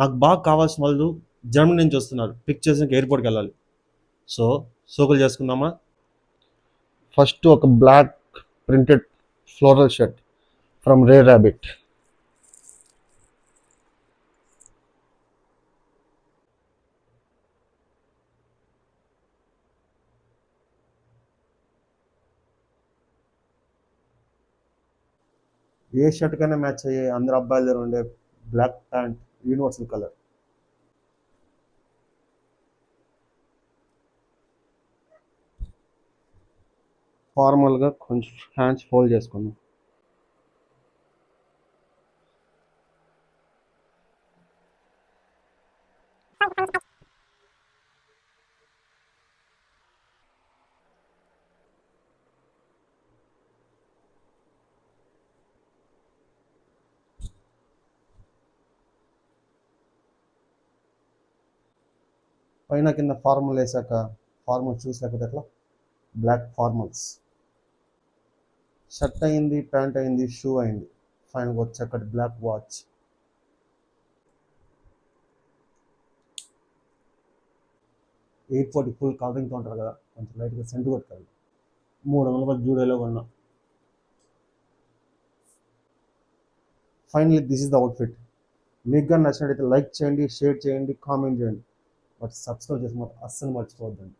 నాకు బాగా కావాల్సిన వాళ్ళు జర్మనీ నుంచి వస్తున్నారు. పిక్ చేసి ఎయిర్పోర్ట్కి వెళ్ళాలి. సో సోకులు చేసుకుందామా? ఫస్ట్ ఒక block printed floral shirt from ray rabbit. A shirt కైనా మ్యాచ్ అయ్యే అందరు అబ్బాయిల దగ్గర ఉండే బ్లాక్ ప్యాంట్, యూనివర్సల్ కలర్. ఫార్మల్గా కొంచెం హ్యాండ్స్ ఫోల్డ్ చేసుకుందాం. పైన కింద ఫార్మల్ వేసాక ఫార్మల్ షూస్ లేకపోతే ఎట్లా? Black formals. షర్ట్ అయింది, ప్యాంట్ అయింది, షూ అయింది. ఫైనల్గా వచ్చాక బ్లాక్ వాచ్. 840 ఫుల్ కవరింగ్తో ఉంటారు కదా, కొంచెం లైట్గా సెంట్ కొట్టాలి. 300 జూడియోలో కొన్నా. Finally this is the outfit. మీకు కానీ నచ్చినట్టయితే లైక్ చేయండి, షేర్ చేయండి, కామెంట్ చేయండి. బట్ సబ్స్క్రైబ్ చేసి మాత్రం అస్సలు మర్చిపోవద్దండి.